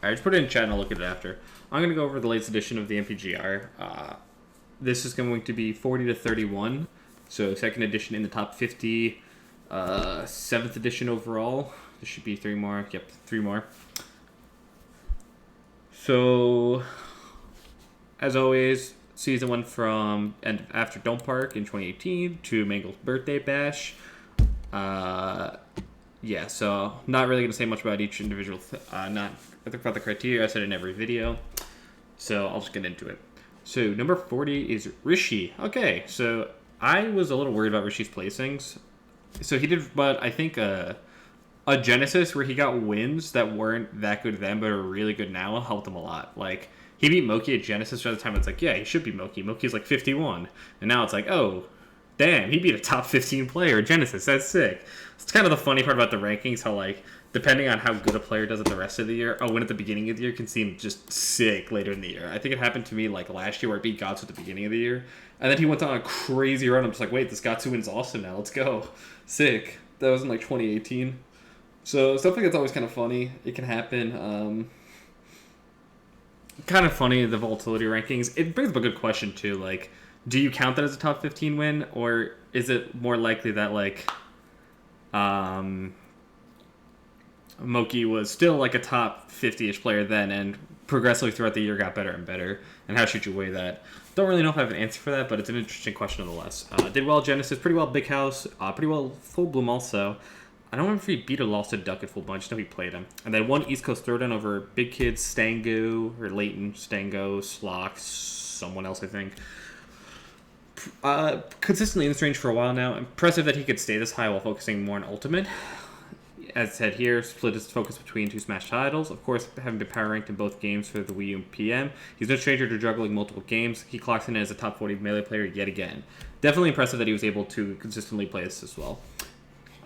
Alright, just put it in chat and I'll look at it after. I'm going to go over the latest edition of the MPGR. This is going to be 40 to 31. So second edition in the top 50. 7th edition overall. There should be 3 more. Yep, 3 more. So, as always, season 1 from and after Don't Park in 2018 to Mangle's Birthday Bash. Yeah, so not really going to say much about each individual, not about the criteria. I said in every video. So I'll just get into it. So number 40 is Rishi. Okay, so I was a little worried about Rishi's placings. So he did, but I think a Genesis where he got wins that weren't that good then, but are really good now, helped him a lot. Like, he beat MikeA at Genesis at the time. It's like, yeah, he should be MikeA. MikeA's like 51. And now it's like, oh, damn, he beat a top 15 player at Genesis. That's sick. It's kind of the funny part about the rankings, how, like, depending on how good a player does at the rest of the year, a win at the beginning of the year can seem just sick later in the year. I think it happened to me, like, last year where I beat Gatsu at the beginning of the year. And then he went on a crazy run. I'm just like, wait, this Gatsu win's awesome now. Let's go. Sick. That was in, like, 2018. So stuff like that's always kind of funny. It can happen. Kind of funny, the volatility rankings. It brings up a good question, too. Like, do you count that as a top 15 win? Or is it more likely that, like, Moki was still, like, a top 50-ish player then and progressively throughout the year got better and better? And how should you weigh that? Don't really know if I have an answer for that, but it's an interesting question nonetheless. Did well Genesis, pretty well Big House, pretty well Full Bloom also. I don't remember if he beat or lost to Duck at Full Bloom. I just know he played him. And then one East Coast Throwdown over Big Kids, Stango, or Leighton, Stango, Slock, someone else, I think. Consistently in this range for a while now. Impressive that he could stay this high while focusing more on Ultimate. As said here, split his focus between 2 Smash titles. Of course, having been power ranked in both games for the Wii U and PM. He's no stranger to juggling multiple games. He clocks in as a top 40 Melee player yet again. Definitely impressive that he was able to consistently play this as well.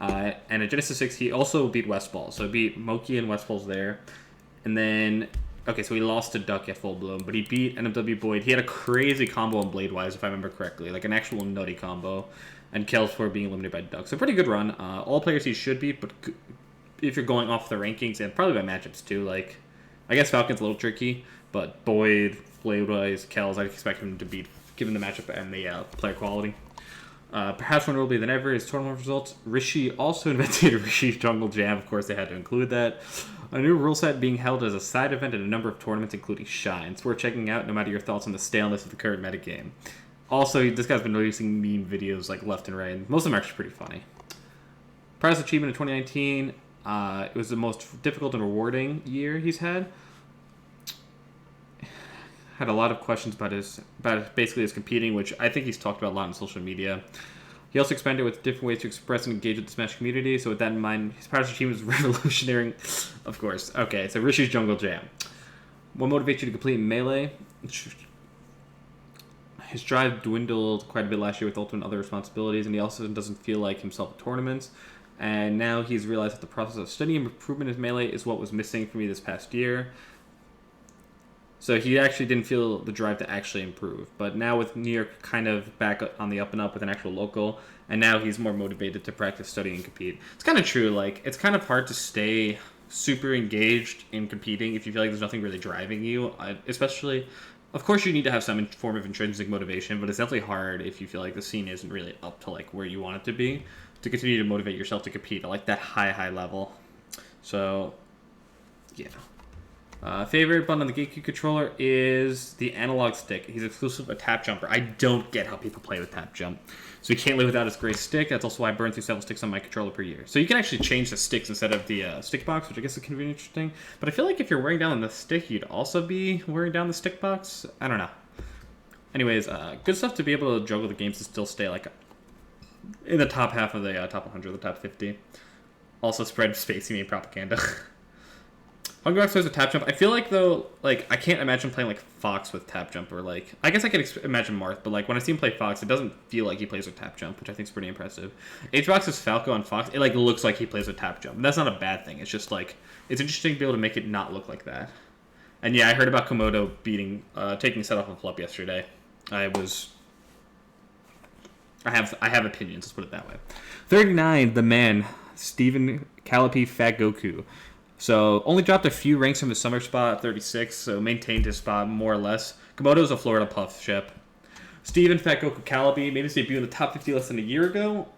And at Genesis 6, he also beat Westballz. So he beat MikeA and Westballz there. And then, okay, so he lost to Duck at Full Bloom, but he beat NMW Boyd. He had a crazy combo on Blade-wise, if I remember correctly. Like an actual nutty combo. And Kells for being eliminated by Duck. So pretty good run. All players he should beat, but if you're going off the rankings, and probably by matchups too, like, I guess Falcon's a little tricky, but Boyd, Blade-wise, Kells, I'd expect him to beat, given the matchup and the player quality. Perhaps more notably than ever is tournament results. Rishi also invented Rishi's Jungle Jam. Of course, they had to include that. A new rule set being held as a side event at a number of tournaments, including Shine. It's worth checking out, no matter your thoughts on the staleness of the current metagame. Also, this guy's been releasing meme videos like left and right. Most of them are actually pretty funny. Prize achievement in 2019. It was the most difficult and rewarding year he's had. Had a lot of questions about basically his competing, which I think he's talked about a lot on social media. He also expanded with different ways to express and engage with the Smash community. So with that in mind, his prize achievement was revolutionary. Of course. Okay, so Rishi's Jungle Jam. What motivates you to complete Melee? His drive dwindled quite a bit last year with Ultimate and other responsibilities, and he also doesn't feel like himself at tournaments. And now he's realized that the process of studying and improvement in Melee is what was missing for me this past year. So he actually didn't feel the drive to actually improve. But now with New York kind of back on the up and up with an actual local, and now he's more motivated to practice, study, and compete. It's kind of true. Like, it's kind of hard to stay super engaged in competing if you feel like there's nothing really driving you. Especially, of course, you need to have some form of intrinsic motivation, but it's definitely hard if you feel like the scene isn't really up to like where you want it to be, to continue to motivate yourself to compete at like that high level. So, yeah. Favorite button on the GameCube controller is the analog stick. He's exclusive a tap jumper. I don't get how people play with tap jump. So he can't live without his gray stick. That's also why I burn through several sticks on my controller per year. So you can actually change the sticks instead of the stick box, which I guess is kind of interesting. But I feel like if you're wearing down the stick, you'd also be wearing down the stick box. I don't know. Anyways, good stuff to be able to juggle the games and still stay like in the top half of the top 100, the top 50. Also spread spacey meme propaganda. Hungrybox plays with tap jump. I feel like though, like I can't imagine playing like Fox with tap jump, or like I guess I could imagine Marth, but like when I see him play Fox, it doesn't feel like he plays with tap jump, which I think is pretty impressive. HBox is Falcon on Fox. It like looks like he plays with tap jump. And that's not a bad thing. It's just like it's interesting to be able to make it not look like that. And yeah, I heard about Komodo taking set off of Flup yesterday. I have opinions. Let's put it that way. 39, the man, Stephen Callipy Fat Goku. So only dropped a few ranks from his summer spot at 36, so maintained his spot more or less. Komodo's a Florida puff ship. Steven Fat Goku Calabi made his debut in the top 50 less than a year ago.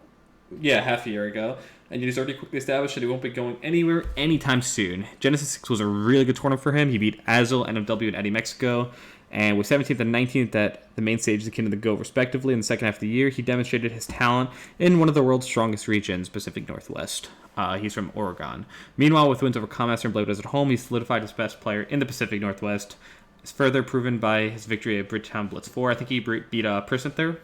Yeah, half a year ago. And he's already quickly established that he won't be going anywhere anytime soon. Genesis 6 was a really good tournament for him. He beat Azel, NMW, and Eddie Mexico. And with 17th and 19th at the main stage of the King of the Go, respectively, in the second half of the year, he demonstrated his talent in one of the world's strongest regions, Pacific Northwest. He's from Oregon. Meanwhile, with wins over Commaster and Blade at home, he solidified as best player in the Pacific Northwest. It's further proven by his victory at Bridgetown Blitz 4. I think he beat Percent there.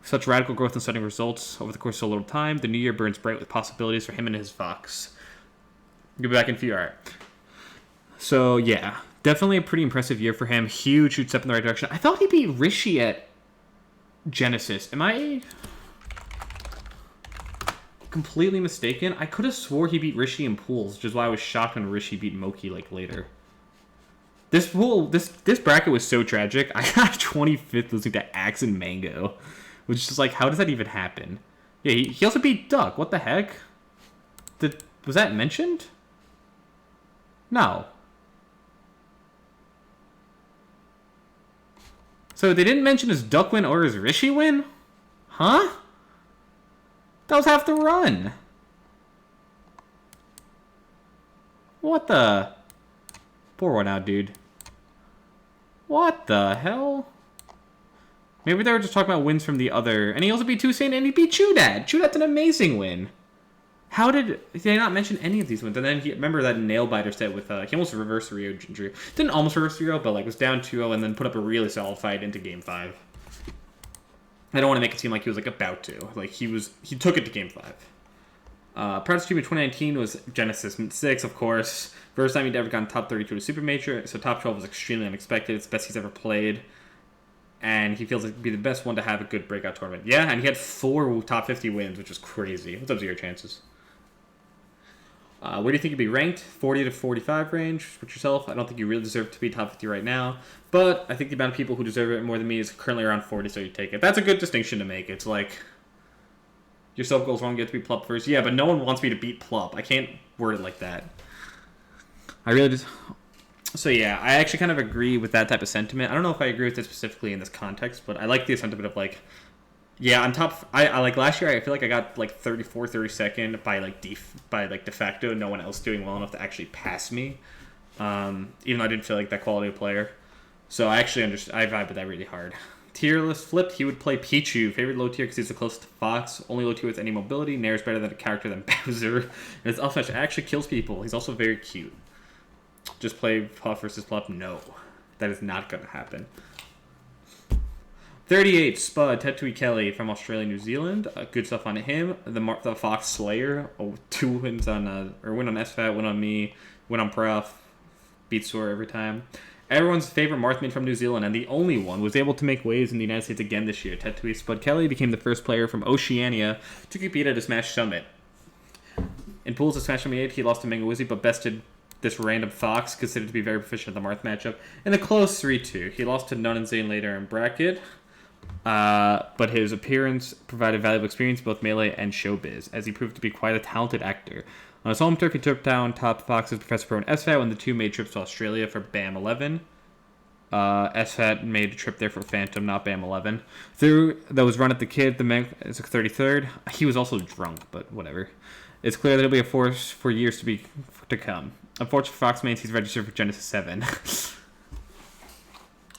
Such radical growth and stunning results over the course of so little time, the new year burns bright with possibilities for him and his Fox. You'll be back in a few. All right. So, yeah. Definitely a pretty impressive year for him. Huge step in the right direction. I thought he beat Rishi at Genesis. Am I completely mistaken? I could have swore he beat Rishi in pools, which is why I was shocked when Rishi beat Moki later. This bracket was so tragic. I got 25th losing to Axe and Mango. Which is just like, how does that even happen? Yeah, he also beat Duck. What the heck? Was that mentioned? No. So they didn't mention his Duck win or his Rishi win? Huh? That was half the run. What the? Pour one out, dude. What the hell? Maybe they were just talking about wins from the other. And he also beat Toussaint and he beat Chudat. Chudat's an amazing win. How did they not mention any of these wins? And then remember that nail biter set with he almost reversed Rio Drew. Didn't almost reverse Rio, but like was down 2-0 and then put up a really solid fight into Game 5. I don't want to make it seem like he was like about to. Like he took it to Game 5. Proudest achievement 2019 was Genesis 6, of course. First time he'd ever gotten top 32 to Super Major, so top 12 was extremely unexpected. It's the best he's ever played. And he feels like he'd be the best one to have a good breakout tournament. Yeah, and he had 4 top 50 wins, which was crazy. What's up to your chances? Where do you think you'd be ranked? 40 to 45 range. With yourself, I don't think you really deserve to be top 50 right now. But I think the amount of people who deserve it more than me is currently around 40, so you take it. That's a good distinction to make. It's like, your self-goal's wrong, you have to be Plup first. Yeah, but no one wants me to beat Plup. I can't word it like that. I really just... So yeah, I actually kind of agree with that type of sentiment. I don't know if I agree with it specifically in this context, but I like the sentiment of like, yeah, on top. I like last year. I feel like I got like 34, 32nd by like de facto. No one else doing well enough to actually pass me, even though I didn't feel like that quality of player. So I actually understand. I vibe with that really hard. Tier list flipped. He would play Pichu, favorite low tier because he's the closest to Fox. Only low tier with any mobility. Nair's better than a character than Bowser, and his up smash actually kills people. He's also very cute. Just play Puff versus Plup? No. That is not going to happen. 38, Spud, Tetui Kelly from Australia, New Zealand. Good stuff on him. The Fox Slayer. 2 wins on, win on SFAT, win on me, win on Prof. Beat Sore every time. Everyone's favorite Marthman from New Zealand, and the only one, was able to make waves in the United States again this year. Tetui Spud Kelly became the first player from Oceania to compete at a Smash Summit. In pools of Smash Summit 8, he lost to Mango Wizzy, but bested this random Fox, considered to be very proficient at the Marth matchup. In a close 3-2, he lost to Nun and Zane later in bracket, but his appearance provided valuable experience both Melee and Showbiz, as he proved to be quite a talented actor. On his home turf, he took down top Foxes Professor Pro and SFAT when the two made trips to Australia for BAM 11. SFAT made a trip there for Phantom, not BAM 11. That was run at the Kid, the man is 33rd. He was also drunk, but whatever. It's clear that he'll be a force for years to come. Unfortunately for Fox mains, he's registered for Genesis 7.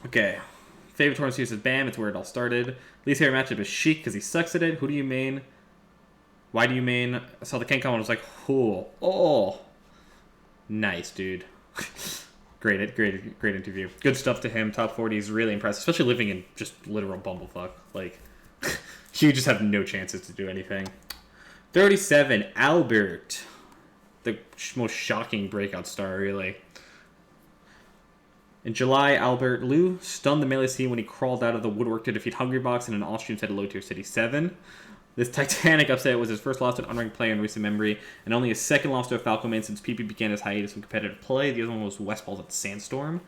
Okay. Favorite tournament series is BAM. It's where it all started. Least favorite matchup is Sheik because he sucks at it. Who do you main? Why do you main? I saw the Kencom and was like, cool. Oh. Nice, dude. Great interview. Good stuff to him. Top 40 is really impressive, especially living in just literal bumblefuck. Like, you just have no chances to do anything. 37, Albert. The most shocking breakout star, really. In July, Albert Liu stunned the Melee scene when he crawled out of the woodwork to defeat Hungrybox in an Austrian set of Low Tier City 7. This titanic upset was his first loss to an unranked player in recent memory, and only his second loss to a Falcon main since PP began his hiatus in competitive play. The other one was Westballz at Sandstorm.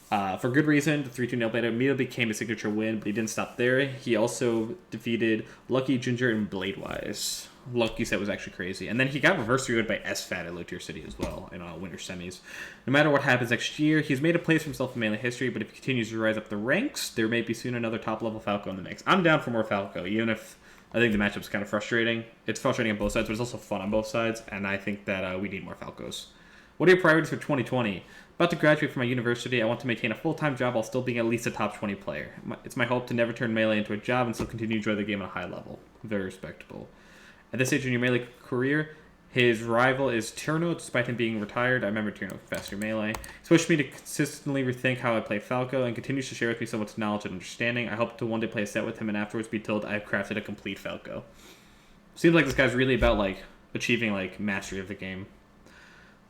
For good reason, the 3-2 nail biter immediately became a signature win, but he didn't stop there. He also defeated Lucky, Ginger, and Bladewise. Lucky set was actually crazy. And then he got reverse 3 by SFAT at Low Tier City as well in winter semis. No matter what happens next year, he's made a place for himself in Melee history, but if he continues to rise up the ranks, there may be soon another top-level Falco in the mix. I'm down for more Falco, even if I think the matchup's kind of frustrating. It's frustrating on both sides, but it's also fun on both sides, and I think that we need more Falcos. What are your priorities for 2020? About to graduate from my university, I want to maintain a full-time job while still being at least a top 20 player. It's my hope to never turn Melee into a job and still continue to enjoy the game at a high level. Very respectable. At this stage in your Melee career, his rival is Tierno, despite him being retired. I remember Tierno faster Melee. He's pushed me to consistently rethink how I play Falco and continues to share with me so much knowledge and understanding. I hope to one day play a set with him and afterwards be told I've crafted a complete Falco. Seems like this guy's really about achieving mastery of the game.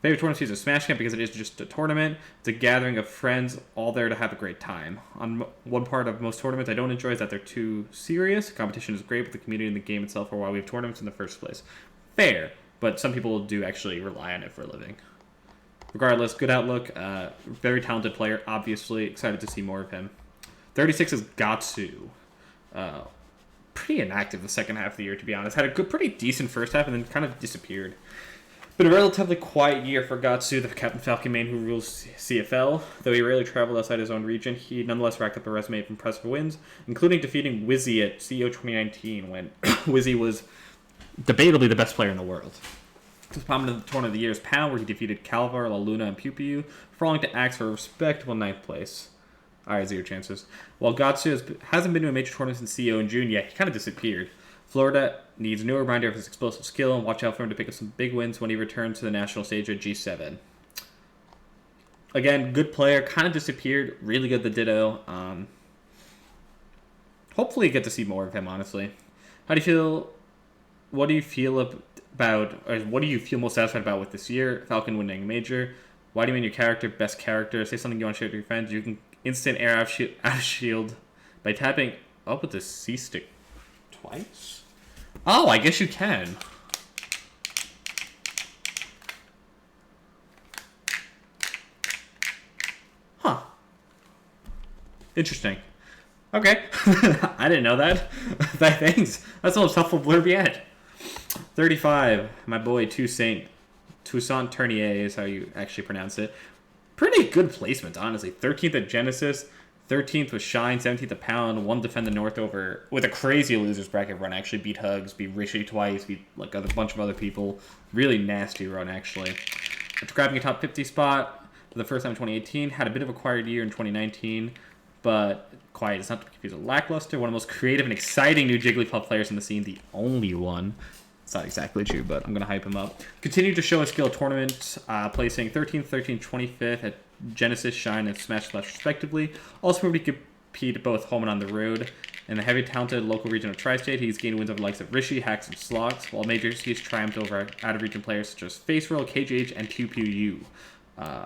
Favorite tournament is a Smash Camp because it is just a tournament. It's a gathering of friends all there to have a great time. On one part of most tournaments I don't enjoy is that they're too serious. Competition is great, but the community and the game itself are why we have tournaments in the first place. Fair, but some people do actually rely on it for a living. Regardless, good outlook. Very talented player, obviously. Excited to see more of him. 36 is Gatsu. Pretty inactive the second half of the year, to be honest. Had a pretty decent first half and then kind of disappeared. Been a relatively quiet year for Gatsu, the Captain Falcon main who rules CFL. Though he rarely traveled outside his own region, he nonetheless racked up a resume of impressive wins, including defeating Wizzy at CEO 2019 when Wizzy was debatably the best player in the world. His prominent tournament of the year is PAL, where he defeated Calvar, La Luna, and Pew Pew, falling to Axe for a respectable 9th place. Alright, 0 chances. While Gatsu hasn't been to a major tournament since CEO in June yet, he kind of disappeared. Florida needs a new reminder of his explosive skill, and watch out for him to pick up some big wins when he returns to the national stage at G7. Again, good player, kind of disappeared, really good at the Ditto. Hopefully get to see more of him, honestly. How do you feel? What do you feel about, or what do you feel most satisfied about with this year? Falcon winning major. Why do you mean your character, best character? Say something you want to share with your friends. You can instant air out of shield by tapping up with the C stick twice. Oh, I guess you can. Huh. Interesting. Okay. I didn't know that. Thanks. That's the most helpful blurb yet. 35. My boy Toussaint Tournier is how you actually pronounce it. Pretty good placement, honestly. 13th at Genesis. 13th with Shine, 17th at Pound, won Defend the North over with a crazy losers bracket run. Actually beat Hugs, beat Rishi twice, beat a bunch of other people. Really nasty run, actually. After grabbing a top 50 spot for the first time in 2018, had a bit of a quiet year in 2019, but quiet is not to be confused with lackluster. One of the most creative and exciting new Jigglypuff players in the scene, the only one. It's not exactly true, but I'm going to hype him up. Continued to show his skill at tournaments, placing 13th, 13th, 25th at Genesis, Shine, and Smash Splash respectively. Also proved he could compete both home and on the road. In the heavy talented local region of Tri-State, he's gained wins over the likes of Rishi, Hacks, and Slogs, while majors he's triumphed over out-of-region players such as Face Roll, KGH, and Pew Pew U.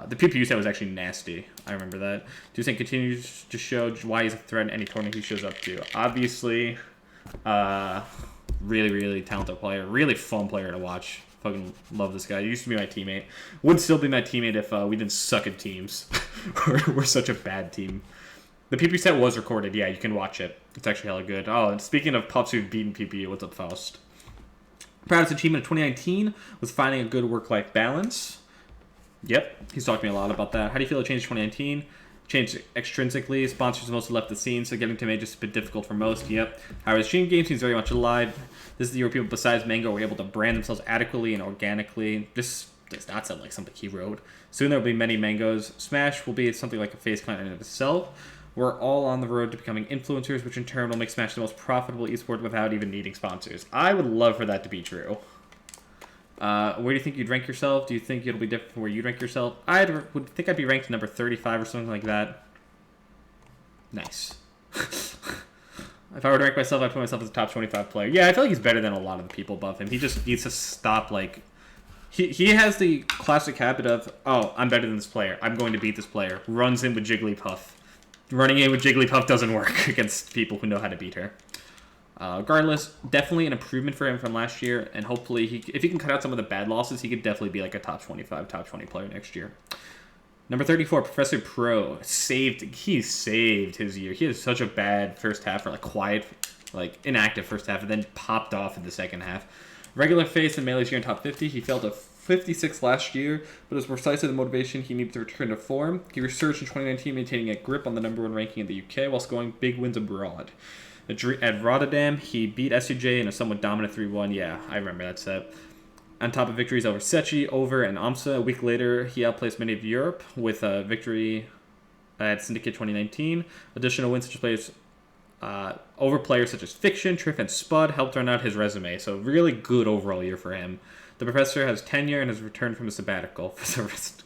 The Pew Pew set was actually nasty. I remember that. Toussaint continues to show why he's a threat in any tournament he shows up to. Obviously, really, really talented player. Really fun player to watch. Fucking love this guy. He used to be my teammate. Would still be my teammate if we didn't suck at teams. We're such a bad team. The PP set was recorded. Yeah, you can watch it. It's actually hella good. Oh, and speaking of pups who've beaten PPU, what's up, Faust? Proudest achievement of 2019 was finding a good work-life balance. Yep, he's talked to me a lot about that. How do you feel it changed 2019? Changed extrinsically. Sponsors mostly left the scene, so getting to majors has been difficult for most. Yep. However, the stream game seems very much alive. This is the year where people besides Mango were able to brand themselves adequately and organically. This does not sound like something he wrote. Soon there will be many Mangoes. Smash will be something like a face clan in and of itself. We're all on the road to becoming influencers, which in turn will make Smash the most profitable esport without even needing sponsors. I would love for that to be true. Where do you think you'd rank yourself? Do you think it'll be different from where you'd rank yourself? I would think I'd be ranked number 35 or something like that. Nice. If I were to rank myself, I'd put myself as a top 25 player. Yeah, I feel like he's better than a lot of the people above him. He just needs to stop, He has the classic habit of, oh, I'm better than this player. I'm going to beat this player. Runs in with Jigglypuff. Running in with Jigglypuff doesn't work against people who know how to beat her. Regardless, definitely an improvement for him from last year, and hopefully, if he can cut out some of the bad losses, he could definitely be like a top 25, top 20 player next year. Number 34, Professor Pro. He saved his year. He had such a bad first half, or like quiet, like inactive first half, and then popped off in the second half. Regular face in Melee's year in top 50. He fell to 56 last year, but it was precisely the motivation he needed to return to form. He resurged in 2019, maintaining a grip on the #1 ranking in the UK while scoring big wins abroad. At Rotterdam, he beat SUJ in a somewhat dominant 3-1. Yeah, I remember that set. On top of victories over Sechi, Over, and Amsa, a week later, he outplaced many of Europe with a victory at Syndicate 2019. Additional wins such as players over players such as Fiction, Triff, and Spud helped round out his resume. So really good overall year for him. The professor has tenure and has returned from a sabbatical for the rest.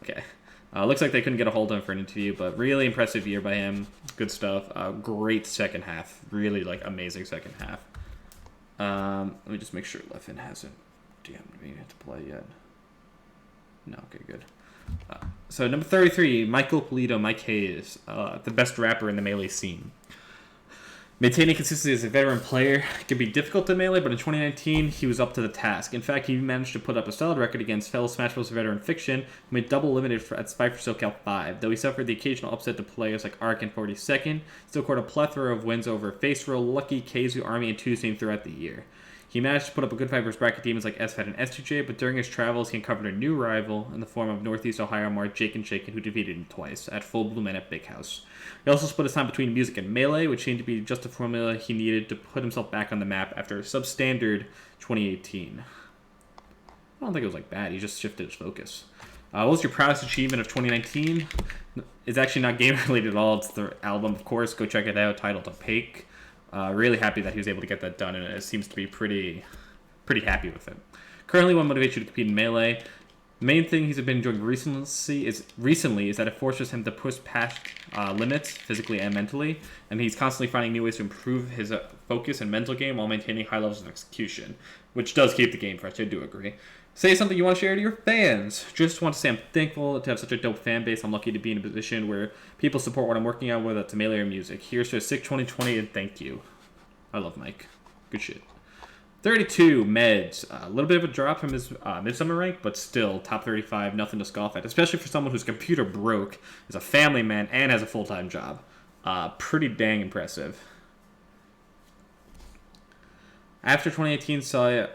Okay. Looks like they couldn't get a hold of him for an interview, but really impressive year by him. Good stuff. Great second half. Really like amazing second half. Let me just make sure Leffen hasn't DM'd me to play yet. No, okay, good. So number 33, Michael Polito, MikeA is the best rapper in the Melee scene. Maintaining consistency as a veteran player can be difficult to Melee, but in 2019, he was up to the task. In fact, he managed to put up a solid record against fellow Smash Bros. Veteran Fiction, who made double limited at Spike for SoCal 5. Though he suffered the occasional upset to players like Ark and 42nd, still scored a plethora of wins over Face Roll, Lucky, Keizu, Army, and Two-Team throughout the year. He managed to put up a good fight versus bracket demons like SFAT and S2J, but during his travels, he uncovered a new rival in the form of Northeast Ohio Mark Jake and Shaken, who defeated him twice at Full Bloom and at Big House. He also split his time between music and Melee, which seemed to be just the formula he needed to put himself back on the map after a substandard 2018. I don't think it was like bad, he just shifted his focus. What was your proudest achievement of 2019? It's actually not game related at all, it's the album, of course. Go check it out, titled Opaque. Really happy that he was able to get that done, and it seems to be pretty happy with it. Currently, what motivates you to compete in Melee? The main thing he's been enjoying recently is that it forces him to push past limits, physically and mentally, and he's constantly finding new ways to improve his focus and mental game while maintaining high levels of execution, which does keep the game fresh, I do agree. Say something you want to share to your fans. Just want to say I'm thankful to have such a dope fan base. I'm lucky to be in a position where people support what I'm working on, whether it's Melee or music. Here's to a sick 2020, and thank you. I love Mike. Good shit. 32, Medz. A little bit of a drop from his midsummer rank, but still top 35, nothing to scoff at, especially for someone whose computer broke, is a family man, and has a full-time job. Pretty dang impressive. After 2018 saw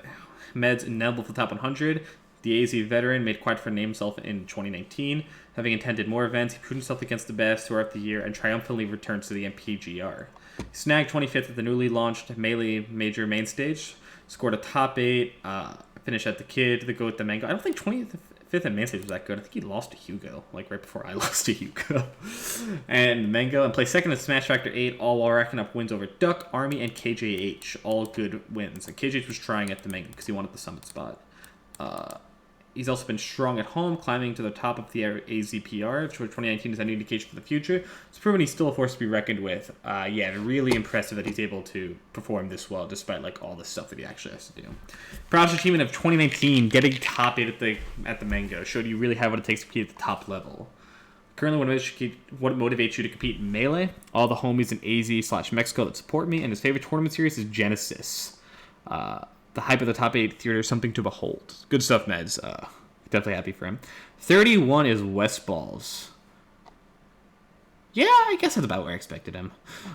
Medz ineligible for the top 100, the AZ veteran made quite for himself in 2019. Having attended more events, he proved himself against the best throughout the year and triumphantly returns to the MPGR. He snagged 25th at the newly launched Melee Major main stage, scored a top 8, finished at the Kid, the Goat, the Mango. I don't think 25th at main stage was that good. I think he lost to Hugo, like right before I lost to Hugo. And Mango, and placed second at Smash Factor 8, all while racking up wins over Duck, Army, and KJH. All good wins. And KJH was trying at the Mango because he wanted the summit spot. He's also been strong at home, climbing to the top of the AZPR, which for 2019 is any indication for the future. It's proven he's still a force to be reckoned with. Yeah, really impressive that he's able to perform this well, despite like all the stuff that he actually has to do. Proudest achievement of 2019, getting top 8 at the Mango, showed you really have what it takes to compete at the top level. Currently, what motivates you to compete in Melee? All the homies in AZ/Mexico that support me, and his favorite tournament series is Genesis. The hype of the top 8 theater is something to behold. Good stuff, Medz. Definitely happy for him. 31 is Westballz. Yeah, I guess that's about where I expected him.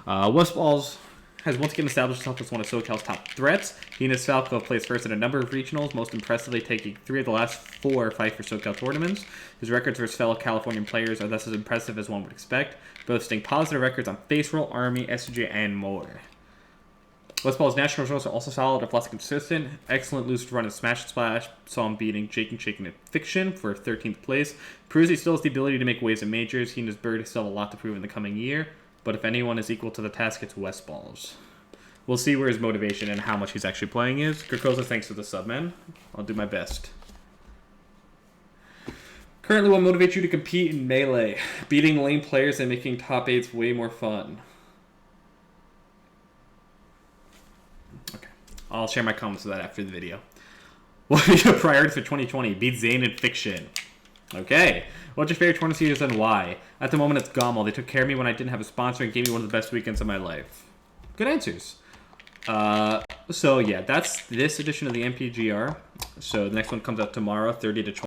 Westballz has once again established himself as one of SoCal's top threats. He and his Falcon have placed first in a number of regionals, most impressively taking 3 of the last 4 fight for SoCal tournaments. His records versus fellow Californian players are thus as impressive as one would expect, boasting positive records on Face Roll, Army, SJ, and more. Westballz national results are also solid, if less consistent. Excellent loose run in Smash and Splash. Saw him beating Jake and Shaken at Fiction for 13th place. Proves he still has the ability to make waves in majors. He and his bird still have a lot to prove in the coming year. But if anyone is equal to the task, it's Westballz. We'll see where his motivation and how much he's actually playing is. Krakosa, thanks for the sub, man. I'll do my best. Currently, what motivates you to compete in Melee? Beating lane players and making top 8s way more fun. Okay, I'll share my comments to that after the video. What are your priorities for 2020? Beat Zane and Fiction. Okay. What's your favorite tournament series and why? At the moment, it's Gommel. They took care of me when I didn't have a sponsor and gave me one of the best weekends of my life. Good answers. So yeah, that's this edition of the MPGR. So the next one comes out tomorrow, 30 to 20.